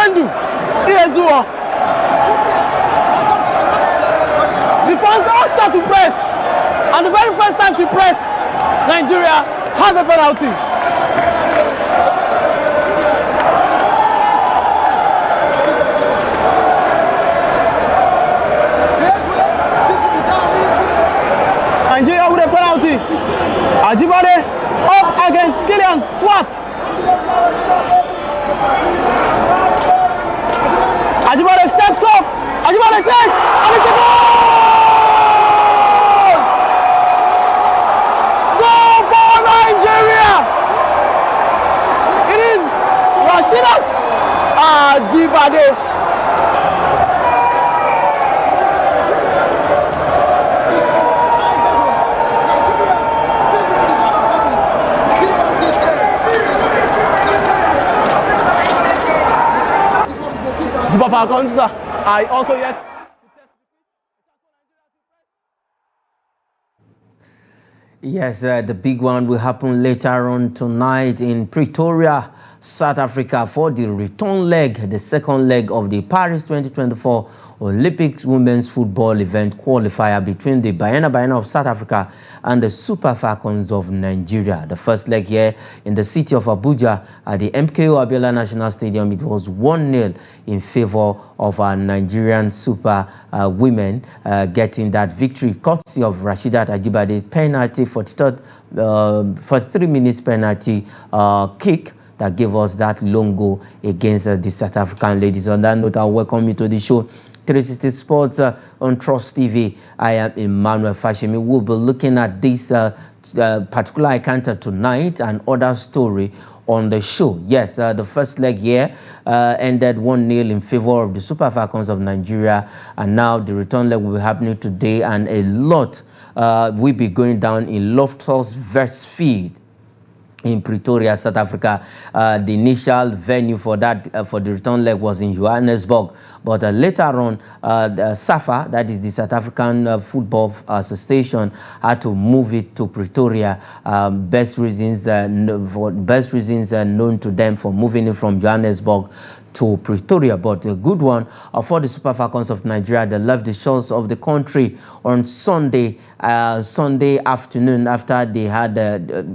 Chiwendu Ihezuo. The fans asked her to press, and the very first time she pressed, Nigeria had a penalty. Nigeria with a penalty. Ajibade up against Kylian Swart. Ajibade steps up. Ajibade takes, and it's a goal! Goal for Nigeria! It is Rashidat Ajibade. Super Falcons are also yet. Yes, the big one will happen later on tonight in Pretoria, South Africa, for the return leg, the second leg of the Paris 2024 Olympics women's football event qualifier between the Banyana of South Africa and the Super Falcons of Nigeria. The first leg here in the city of Abuja at the MKO Abiola National Stadium, it was 1-0 in favor of our Nigerian Super women getting that victory courtesy of Rashidat Ajibade penalty, 43 minutes penalty kick that gave us that long goal against the South African ladies. On that note, I'll welcome you to the show 360 Sports on Trust TV. I am Emmanuel Fashemi. We'll be looking at this particular encounter tonight and other story on the show. Yes, the first leg here ended 1-0 in favor of the Super Falcons of Nigeria, and now the return leg will be happening today, and a lot will be going down in Loftus Versfield in Pretoria, South Africa. The initial venue for that for the return leg was in Johannesburg, but later on, the SAFA, that is the South African Football Association, had to move it to Pretoria. Best reasons known to them for moving it from Johannesburg to Pretoria. But a good one for the Super Falcons of Nigeria. They left the shores of the country on Sunday afternoon after they had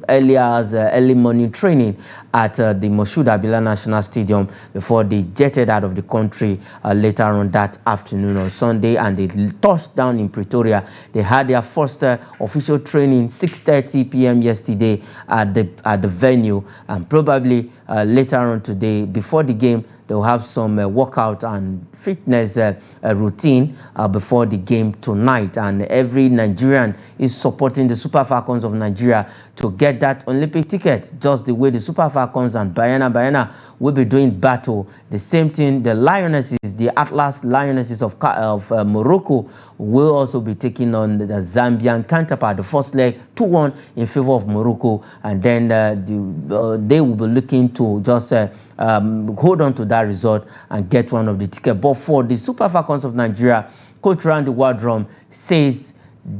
early morning training at the Moshood Abiola National Stadium before they jetted out of the country later on that afternoon on Sunday, and they touched down in Pretoria. They had their first official training 6:30 p.m. yesterday at the venue, and probably later on today before the game they'll have some workout and fitness routine before the game tonight. And every Nigerian is supporting the Super Falcons of Nigeria to get that Olympic ticket, just the way the Super Falcons and Banyana will be doing battle. The same thing, the Lionesses, the Atlas Lionesses of Morocco, will also be taking on the Zambian counterpart. The first leg 2-1 in favor of Morocco, and then they will be looking to just hold on to that result and get one of the tickets. But for the Super Falcons of Nigeria, Coach Randy Waldrum says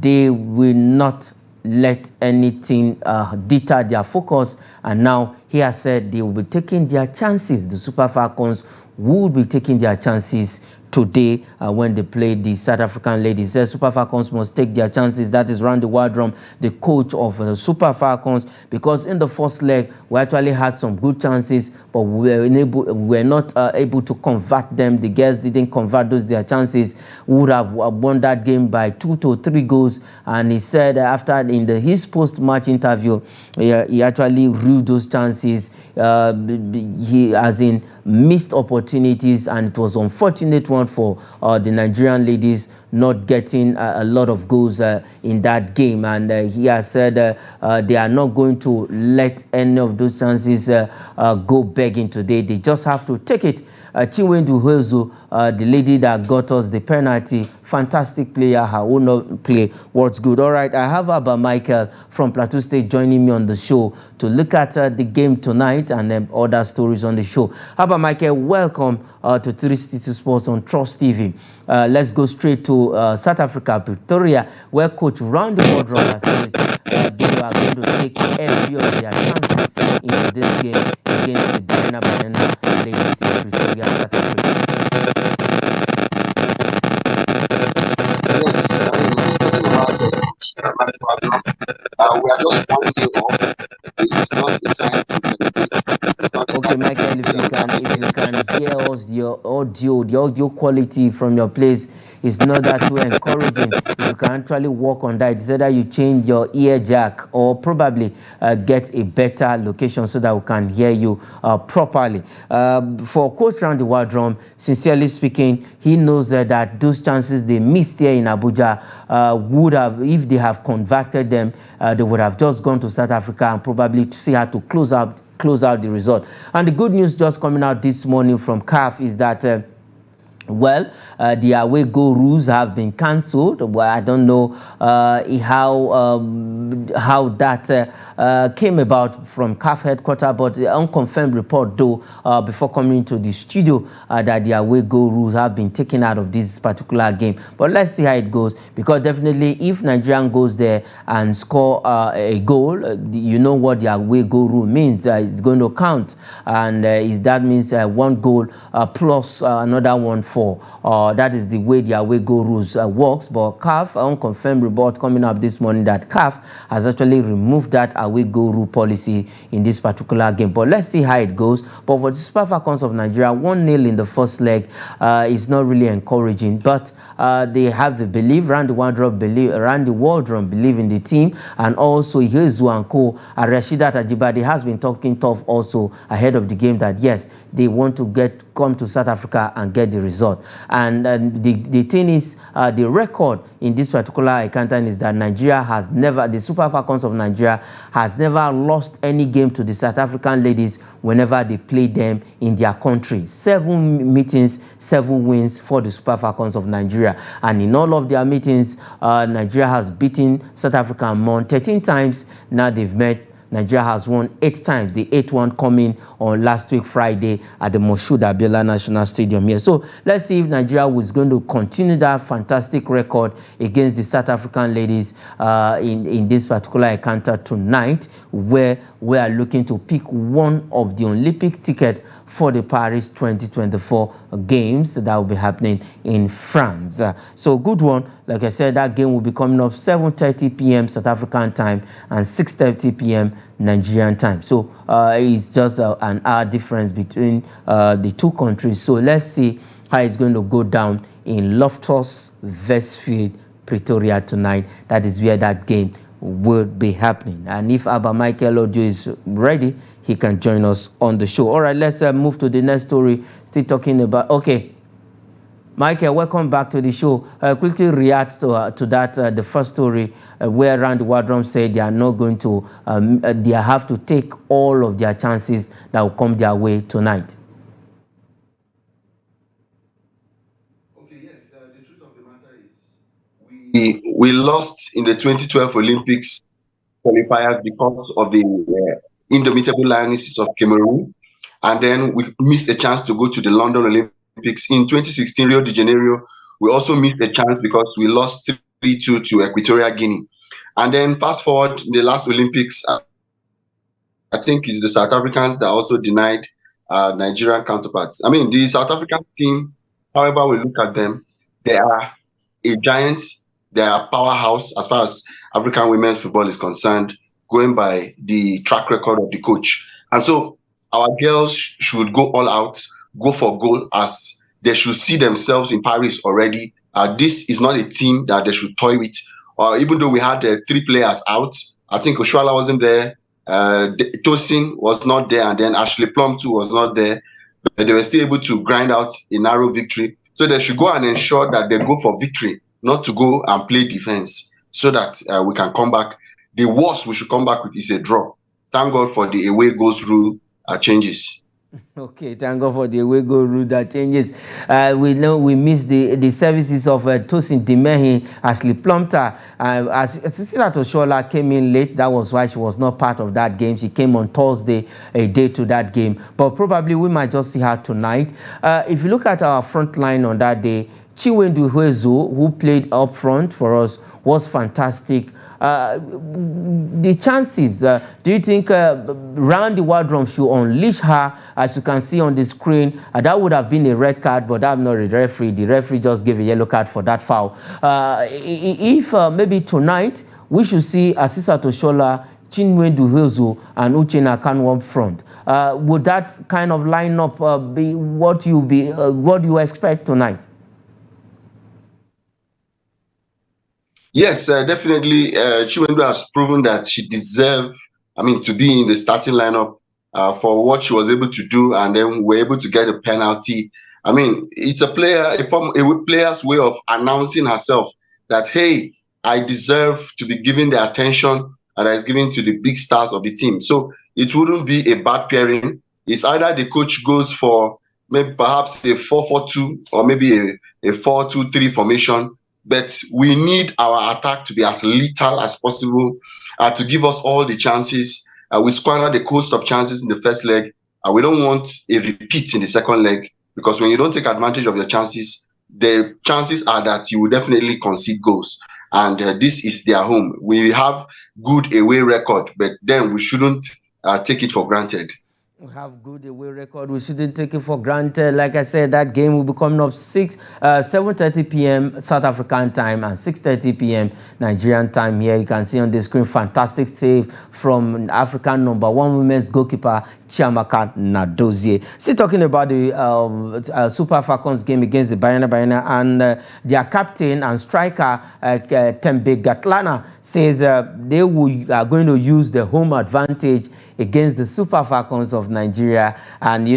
they will not let anything deter their focus, and now he has said they will be taking their chances. The Super Falcons will be taking their chances today when they play the South African ladies. The Super Falcons must take their chances. That is Randy Waldrum, the coach of the Super Falcons, because in the first leg we actually had some good chances, but we were not able to convert them. The girls didn't convert their chances. We would have won that game by 2 to 3 goals. And he said after his post-match interview, he actually ruled those chances. He as in missed opportunities, and it was unfortunate one for the Nigerian ladies not getting a lot of goals in that game. And he has said they are not going to let any of those chances go begging today. They just have to take it. Chiwendu Ihezuo, the lady that got us the penalty, fantastic player. Her own play was good. All right, I have Abba Michael from Plateau State joining me on the show to look at the game tonight and other stories on the show. Abba Michael, welcome to 360 Sports on Trust TV. Let's go straight to South Africa, Pretoria, where Coach Randy Waldrum has said they are going to take every of their chances in this game against the Banyana ladies in Pretoria, South Africa. we are just 1 year off. It's not the time to celebrate. It's not the Okay, time Michael, to if you celebrate. can hear us, the audio quality from your place is not that too encouraging. If you can actually work on that, it's either you change your ear jack or probably get a better location so that we can hear you properly. For Coach Randy Waldrum, sincerely speaking, he knows that those chances they missed here in Abuja would have, if they have converted them, they would have just gone to South Africa and probably see how to close out the result. And the good news just coming out this morning from CAF is that the away goal rules have been cancelled. Well, I don't know how that came about from CAF headquarters, but the unconfirmed report, though, before coming into the studio, that the away goal rules have been taken out of this particular game. But let's see how it goes, because definitely if Nigerian goes there and score a goal, you know what the away goal rule means. It's going to count, and that means one goal plus another one for. That is the way the away goal rules works. But CAF, unconfirmed report coming up this morning that CAF has actually removed that away goal rule policy in this particular game. But let's see how it goes. But for the Super Falcons of Nigeria, 1-0 in the first leg is not really encouraging. But they have the belief, Randy Waldrum believe in the team, and also Yezu and Co. Rashidat Ajibade has been talking tough also ahead of the game that yes, they want to come to South Africa and get the result. And the thing is, the record in this particular encounter is that the Super Falcons of Nigeria has never lost any game to the South African ladies whenever they play them in their country. 7 meetings, 7 wins for the Super Falcons of Nigeria. And in all of their meetings, Nigeria has beaten South Africa more 13 times. Now they've met. Nigeria has won 8 times, the 8th one coming on last week Friday at the Moshood Abiola National Stadium here. So let's see if Nigeria was going to continue that fantastic record against the South African ladies in this particular encounter tonight, where we are looking to pick one of the Olympic tickets for the Paris 2024 games that will be happening in France. So good one. Like I said, that game will be coming up 7:30 p.m. South African time and 6:30 p.m. Nigerian time. So it's just an hour difference between the two countries. So let's see how it's going to go down in Loftus Versfield Pretoria tonight. That is where that game will be happening. And if Abba Michael Ojo is ready, he can join us on the show. All right, let's move to the next story. Still talking about, okay, Michael, welcome back to the show. Quickly react to that, the first story where Randy Waldrum said they are not going to, they have to take all of their chances that will come their way tonight. Okay, yes, the truth of the matter is we lost in the 2012 Olympics qualifiers because of the indomitable lionesses of Cameroon, and then we missed a chance to go to the London Olympics. In 2016 Rio de Janeiro, we also missed a chance because we lost 3-2 to Equatorial Guinea. And then fast forward in the last Olympics, I think it's the South Africans that also denied Nigerian counterparts. I mean, the South African team, however we look at them, they are a giant, they are a powerhouse as far as African women's football is concerned, going by the track record of the coach. And so our girls should go all out, go for goal, as they should see themselves in Paris already. This is not a team that they should toy with. Even though we had 3 players out, I think Oshuala wasn't there, Tosin was not there, and then Ashley Plum too was not there. But they were still able to grind out a narrow victory. So they should go and ensure that they go for victory, not to go and play defense, so that we can come back. The worst we should come back with is a draw. Thank God for the away goals rule changes. Okay, thank God for the away goal rule that changes. We know we missed the services of Tosin Dimehi, Ashley Plumter. As Cecilia Toshola came in late, that was why she was not part of that game. She came on Thursday, a day to that game. But probably we might just see her tonight. If you look at our front line on that day, Chinwendu Huezo, who played up front for us, was fantastic. The chances, do you think Randy Waldrum should unleash her? As you can see on the screen, that would have been a red card, but I'm not a referee. The referee just gave a yellow card for that foul. If maybe tonight we should see Asisa Toshola, Chinwendu Hilzo, and Uchenna Kanu up front. Would that kind of lineup be what you expect tonight? Yes, definitely. Chinwendu has proven that she deserves, to be in the starting lineup for what she was able to do, and then we're able to get a penalty. It's a player's way of announcing herself that, hey, I deserve to be given the attention that is given to the big stars of the team. So it wouldn't be a bad pairing. It's either the coach goes for maybe perhaps a 4-4-2 or maybe a 4-2-3 formation. But we need our attack to be as lethal as possible, to give us all the chances. We squandered the cost of chances in the first leg. We don't want a repeat in the second leg, because when you don't take advantage of your chances, the chances are that you will definitely concede goals. And this is their home. We have good away record, but then we shouldn't take it for granted. We have good away record. We shouldn't take it for granted. Like I said, that game will be coming up 7:30 p.m. South African time and 6:30 p.m. Nigerian time. Here you can see on the screen, fantastic save from African #1 women's goalkeeper Chiamaka Nadozie. Still talking about the Super Falcons game against the Bayana, and their captain and striker Tembe Gatlana says they are going to use the home advantage against the Super Falcons of Nigeria. And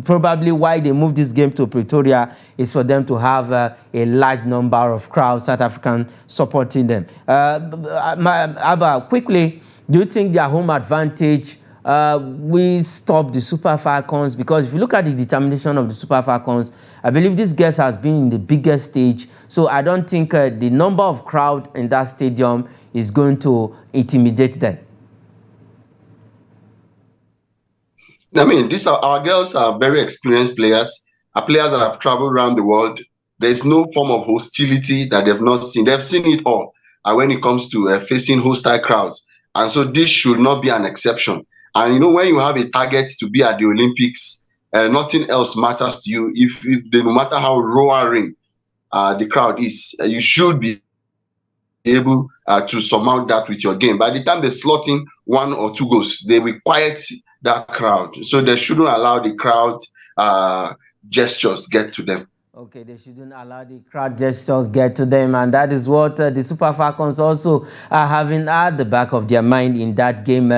probably why they moved this game to Pretoria is for them to have a large number of crowds, South African, supporting them. Abba, quickly, do you think their home advantage will stop the Super Falcons? Because if you look at the determination of the Super Falcons, I believe this guest has been in the biggest stage, so I don't think the number of crowd in that stadium is going to intimidate them. Our girls are very experienced players, players that have traveled around the world. There's no form of hostility that they've not seen. They've seen it all when it comes to facing hostile crowds. And so this should not be an exception. And when you have a target to be at the Olympics, nothing else matters to you. No matter how roaring the crowd is, you should be able to surmount that with your game. By the time they slot in 1 or 2 goals, they will quiet that crowd. So they shouldn't allow the crowd gestures get to them. Okay, they shouldn't allow the crowd gestures get to them, and that is what the Super Falcons also are having at the back of their mind in that game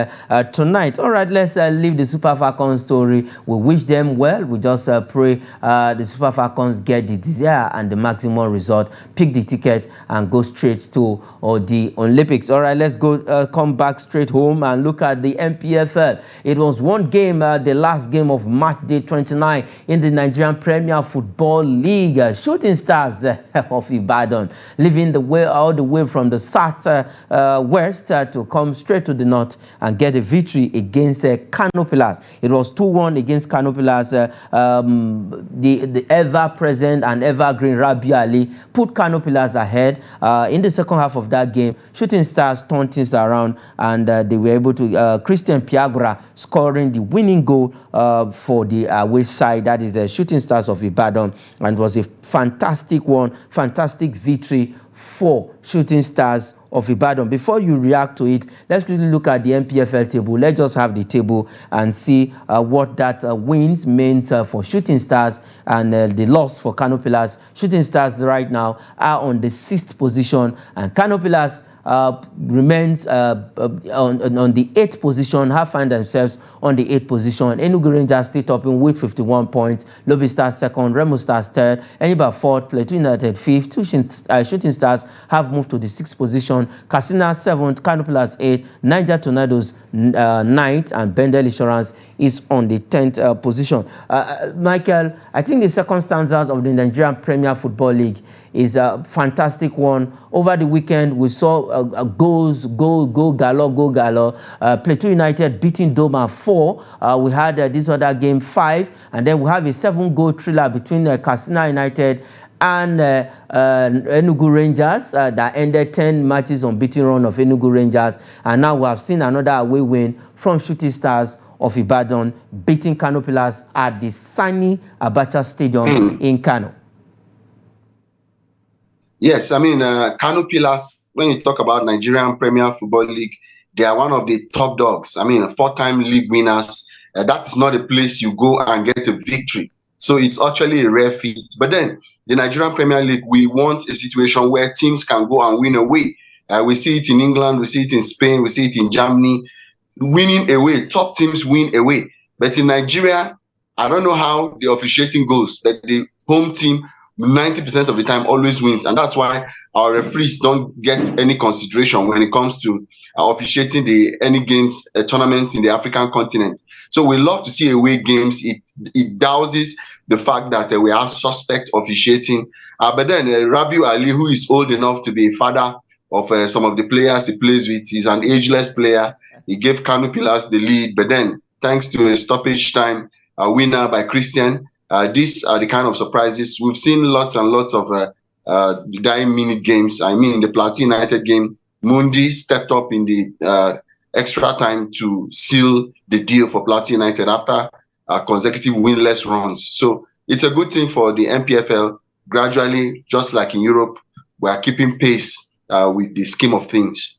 tonight. All right, let's leave the Super Falcons story. We wish them well. We just pray the Super Falcons get the desire and the maximum result, pick the ticket, and go straight to the Olympics. All right, let's go come back straight home and look at the MPFL. It was one game, the last game of match day 29 in the Nigerian Premier Football League. Shooting Stars of Ibadan, leaving all the way from the south west to come straight to the north and get a victory against Kano Pillars. It was 2-1 against Kano Pillars. The ever-present and evergreen Rabi Ali put Kano Pillars ahead. In the second half of that game, Shooting Stars turned things around, and they were able to Christian Piagra scoring the winning goal for the away side, that is the Shooting Stars of Ibadan, and was a fantastic victory for Shooting Stars of Ibadan. Before you react to it, let's quickly look at the MPFL table. Let's just have the table and see what that wins means for Shooting Stars and the loss for Kano Pillars. Shooting Stars right now are on the 6th position, and Kano Pillars remains on the 8th position, have found themselves on the 8th position. Enugu Rangers still topping with 51 points, Lobby Stars 2nd, Remo Stars 3rd, Eniba 4th, Plateau United 5th, Shooting Stars have moved to the 6th position, Katsina 7th, Kano Pillars 8th, Niger Tornadoes 9th, and Bendel Insurance is on the 10th position. Michael, I think the circumstances of the Nigerian Premier Football League is a fantastic one. Over the weekend, we saw goal galore. Plateau United beating Doma 4. We had this other game 5, and then we have a 7-goal thriller between Katsina United and Enugu Rangers that ended 10 matches unbeaten run of Enugu Rangers, and now we have seen another away win from Shooting Stars of Ibadan beating Kano Pillars at the Sani Abacha Stadium in Kano. Yes, I mean, Kano Pillars, when you talk about Nigerian Premier Football League, they are one of the top dogs. I mean, four-time league winners. That is not a place you go and get a victory. So it's actually a rare feat. But then, the Nigerian Premier League, we want a situation where teams can go and win away. We see it in England, we see it in Spain, we see it in Germany. Winning away, top teams win away. But in Nigeria, I don't know how the officiating goes, that the home team 90% of the time always wins. And that's why our referees don't get any consideration when it comes to officiating any games, tournaments in the African continent. So we love to see away games. It douses the fact that we have suspect officiating. But then Rabiu Ali, who is old enough to be a father of some of the players he plays with, he's an ageless player. He gave Kano Pillars the lead, but then thanks to a stoppage time, a winner by Christian, these are the kind of surprises. We've seen lots and lots of dying minute games. I mean, in the Plateau United game, Mundi stepped up in the extra time to seal the deal for Plateau United after consecutive winless runs. So it's a good thing for the MPFL. Gradually, just like in Europe, we are keeping pace with the scheme of things.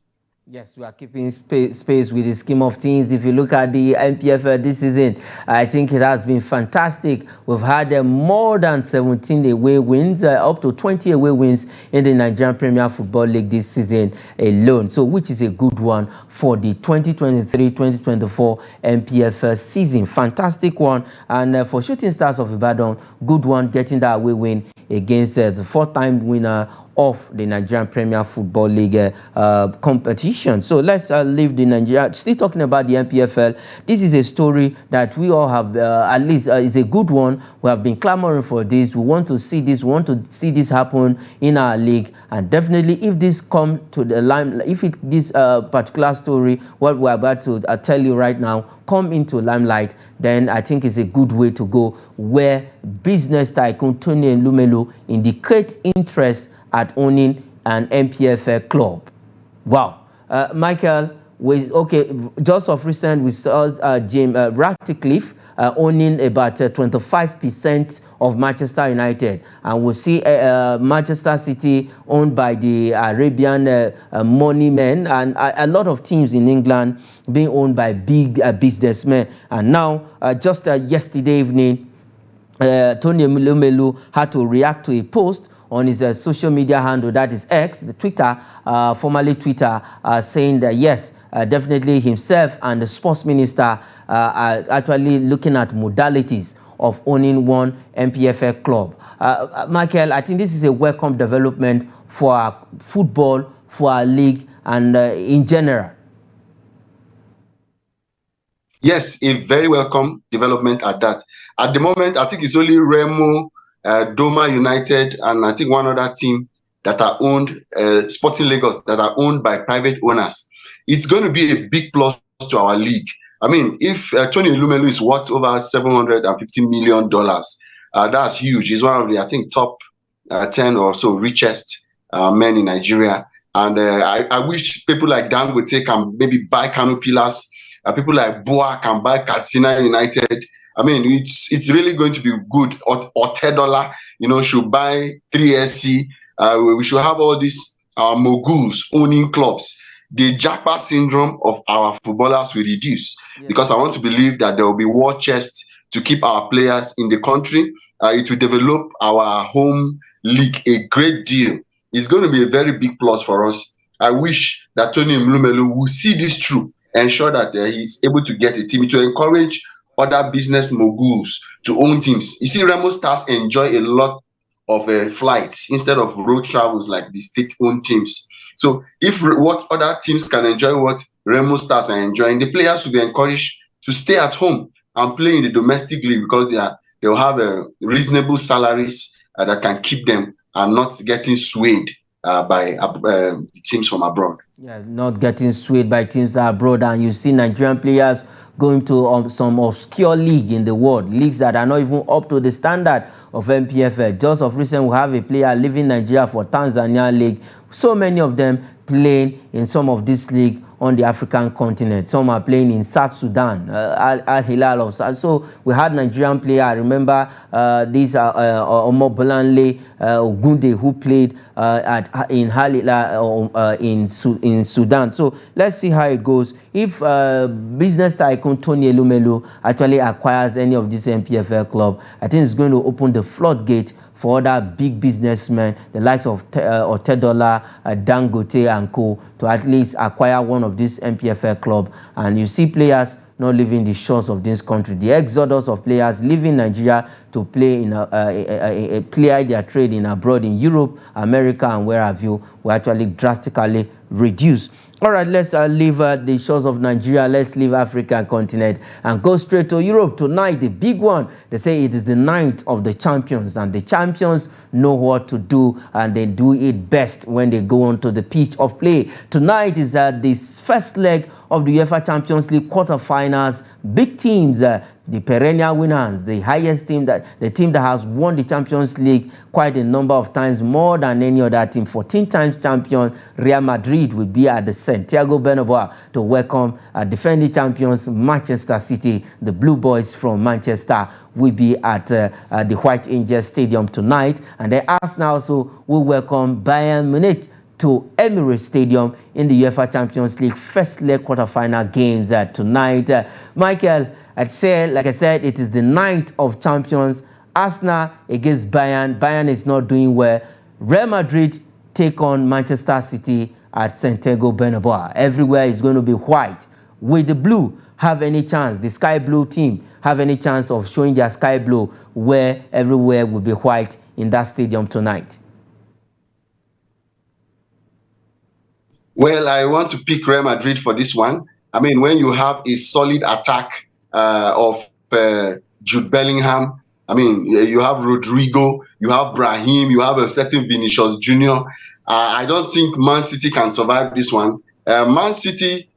Yes, we are keeping space with the scheme of things. If you look at the NPFL this season, I think it has been fantastic. We've had more than 17 away wins, up to 20 away wins in the Nigerian Premier Football League this season alone. So, which is a good one for the 2023-2024 NPFL season. Fantastic one. And for Shooting Stars of Ibadan, good one getting that away win against the four-time winner of the Nigerian Premier Football League competition. So let's leave the Nigeria. Still talking about the NPFL. This is a story that we all have, at least is a good one. We have been clamoring for this. We want to see this. We want to see this happen in our league. And definitely, if this come to the limelight, this particular story, what we're about to tell you right now, come into limelight, then I think it's a good way to go, where business tycoon Tony Elumelu indicate interest at owning an MPFL club. Wow. Michael, just of recent, we saw James Ratcliffe owning about 25% of Manchester United. And we'll see Manchester City owned by the Arabian money men, and a lot of teams in England being owned by big businessmen. And now, just yesterday evening, Tony Elumelu had to react to a post on his social media handle, that is X, the Twitter, formerly Twitter, saying that yes, definitely himself and the sports minister are actually looking at modalities of owning one MPFL club. Michael, I think this is a welcome development for our football, for our league, and in general. Yes, a very welcome development at that. At the moment, I think it's only Remo, Doma United, and I think one other team that are owned, Sporting Lagos, that are owned by private owners. It's going to be a big plus to our league. I mean, if Tony Elumelu is worth over $750 million, that's huge. He's one of the, I think, top 10 or so richest men in Nigeria. And I wish people like Dangote can maybe buy Kano Pillars. People like Boa can buy Katsina United. I mean, it's really going to be good. Or $10, should buy 3SC. We should have all these moguls owning clubs. The jackpot syndrome of our footballers will reduce, because I want to believe that there will be war chests to keep our players in the country. It will develop our home league a great deal. It's going to be a very big plus for us. I wish that Tony Elumelu will see this through, ensure that he's able to get a team, to encourage other business moguls to own teams. You see, Remo Stars enjoy a lot of flights instead of road travels like the state-owned teams. So if what other teams can enjoy what Remo Stars are enjoying, the players will be encouraged to stay at home and play in the domestic league, because they'll have reasonable salaries that can keep them and not getting swayed by teams from abroad. Yeah, not getting swayed by teams abroad. And you see Nigerian players going to some obscure league in the world, leagues that are not even up to the standard of MPFL. Just of recent, we have a player leaving Nigeria for Tanzania league. So many of them playing in some of this league on the African continent. Some are playing in South Sudan, Al Hilal of South. So we had Nigerian player. I remember these are Omo Bolanle Ogunde, who played in Al Hilal in Sudan. So let's see how it goes. If business tycoon Tony Elumelu actually acquires any of this MPFL club, I think it's going to open the floodgate for other big businessmen, the likes of Otedola, Dangote and co, to at least acquire one of these MPFL club. And you see players not leaving the shores of this country. The exodus of players leaving Nigeria to play in ply their trade in abroad in Europe, America, and where have you, will actually drastically reduce. All right, let's leave the shores of Nigeria. Let's leave African continent and go straight to Europe. Tonight, the big one, they say it is the night of the champions, and the champions know what to do, and they do it best when they go onto the pitch of play. Tonight is the first leg of the UEFA Champions League quarterfinals. Big teams, the perennial winners, the highest team, the team that has won the Champions League quite a number of times, more than any other team, 14 times champion, Real Madrid will be at the Santiago Bernabeu to welcome defending champions Manchester City. The Blue Boys from Manchester will be at the White Angel Stadium tonight, and then Arsenal also will welcome Bayern Munich to Emirates Stadium in the UEFA Champions League first leg quarterfinal games tonight. Michael, like I said, it is the night of champions. Arsenal against Bayern. Bayern is not doing well. Real Madrid take on Manchester City at Santiago Bernabeu. Everywhere is going to be white. Will the blue have any chance? The sky blue team have any chance of showing their sky blue where everywhere will be white in that stadium tonight? Well, I want to pick Real Madrid for this one. I mean, when you have a solid attack of Jude Bellingham, I mean, you have Rodrigo, you have Brahim, you have a certain Vinicius Jr. I don't think Man City can survive this one. Man City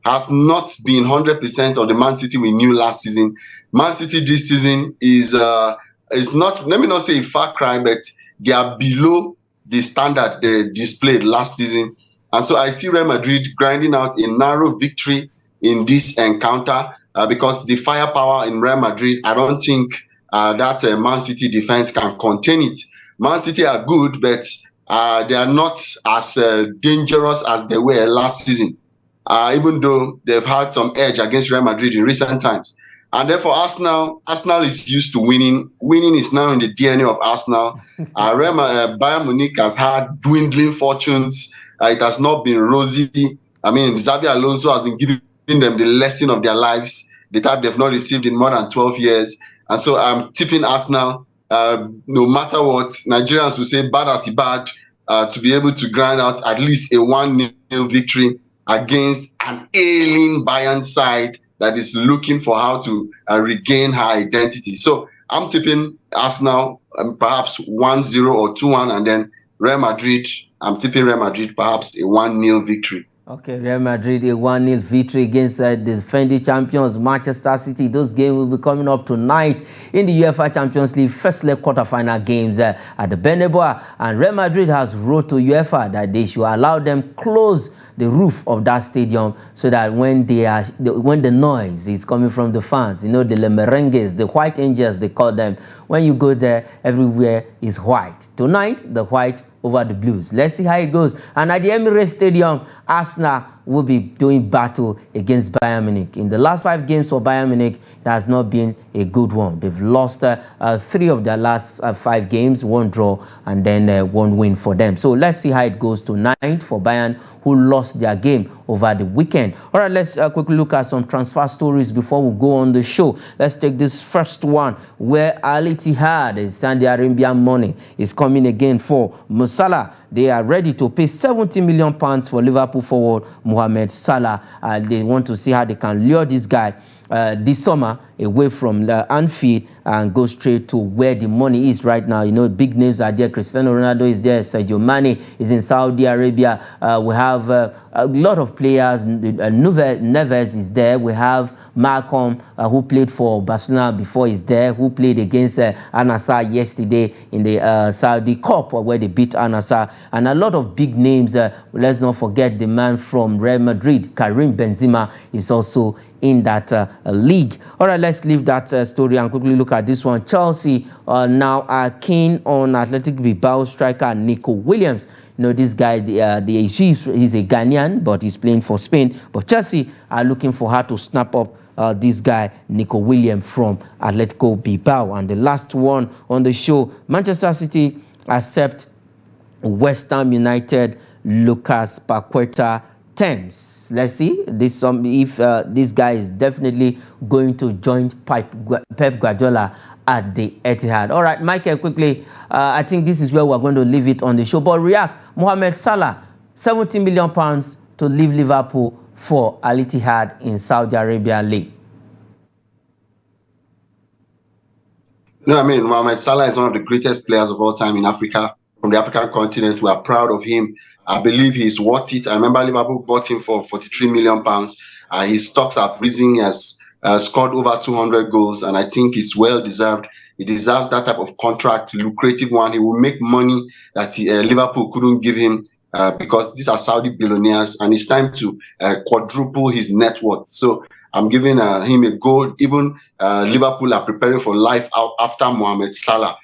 has not been 100% of the Man City we knew last season. Man City this season is not, let me not say a far cry, but they are below the standard they displayed last season. And so I see Real Madrid grinding out a narrow victory in this encounter because the firepower in Real Madrid, I don't think that Man City defense can contain it. Man City are good, but they are not as dangerous as they were last season, even though they've had some edge against Real Madrid in recent times. And therefore, Arsenal is used to winning. Winning is now in the DNA of Arsenal. Bayern Munich has had dwindling fortunes. It has not been rosy. I mean, Xabi Alonso has been giving them the lesson of their lives, the type they've not received in more than 12 years. And so I'm tipping Arsenal, no matter what. Nigerians will say bad as bad, to be able to grind out at least a 1-0 victory against an ailing Bayern side that is looking for how to regain her identity. So I'm tipping Arsenal, perhaps 1-0 or 2-1, and then Real Madrid, I'm tipping Real Madrid perhaps a 1-0 victory. Okay, Real Madrid, a 1-0 victory against the defending champions Manchester City. Those games will be coming up tonight in the UEFA Champions League first leg quarterfinal games at the Bernabeu. And Real Madrid has wrote to UEFA that they should allow them close the roof of that stadium so that when the noise is coming from the fans, you know, the merengues, the white angels they call them, when you go there, everywhere is white. Tonight, the white over the blues. Let's see how it goes. And at the Emirates Stadium, Arsenal will be doing battle against Bayern Munich. In the last 5 games for Bayern Munich, it has not been a good one. They've lost 3 of their last 5 games, 1 draw, and then 1 win for them. So let's see how it goes tonight for Bayern, who lost their game over the weekend. All right, let's quickly look at some transfer stories before we go on the show. Let's take this first one, where Al Ittihad, the Saudi Arabian money, is coming again for Salah. They are ready to pay £70 million for Liverpool forward Mohamed Salah. They want to see how they can lure this guy this summer away from the Anfield and go straight to where the money is right now. You know, big names are there. Cristiano Ronaldo is there. Sergio Mane is in Saudi Arabia. We have a lot of players. Neves is there. We have Malcolm, who played for Barcelona before, is there, who played against Al-Nassr yesterday in the Saudi Cup, where they beat Al-Nassr. And a lot of big names. Let's not forget the man from Real Madrid, Karim Benzema, is also in that league. All right, let's leave that story and quickly look at this one. Chelsea now are keen on Athletic Bilbao striker Nico Williams. You know, this guy, he's a Ghanaian, but he's playing for Spain. But Chelsea are looking for her to snap up this guy, Nico Williams from Atletico Bilbao. And the last one on the show, Manchester City accept West Ham United Lucas Paqueta terms. Let's see this if this guy is definitely going to join Pep Guardiola at the Etihad. All right, Michael, quickly, I think this is where we're going to leave it on the show. But react, Mohamed Salah, £70 million to leave Liverpool for Al Ittihad in Saudi Arabia League. No, I mean, Mohamed Salah is one of the greatest players of all time in Africa, from the African continent. We are proud of him. I believe he's worth it. I remember Liverpool bought him for £43 million. His stocks have risen. He has scored over 200 goals, and I think it's well deserved. He deserves that type of contract, lucrative one. He will make money that Liverpool couldn't give him because these are Saudi billionaires, and it's time to quadruple his net worth. So I'm giving him a goal. Even Liverpool are preparing for life out after Mohamed Salah.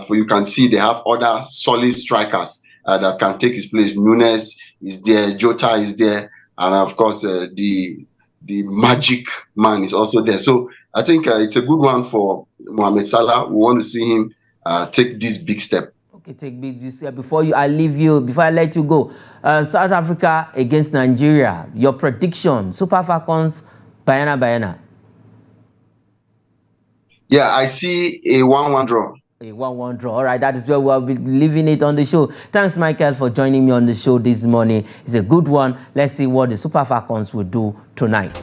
For you can see they have other solid strikers that can take his place. Nunes is there, Jota is there, and of course the magic man is also there. So I think it's a good one for Mohamed Salah. We want to see him take this big step. Okay, take this step. Before I let you go, South Africa against Nigeria. Your prediction: Super Falcons, Bayana. Yeah, I see a 1-1 draw. A 1-1 draw. All right, that is where we'll be leaving it on the show. Thanks, Michael, for joining me on the show this morning. It's a good one. Let's see what the Super Falcons will do tonight.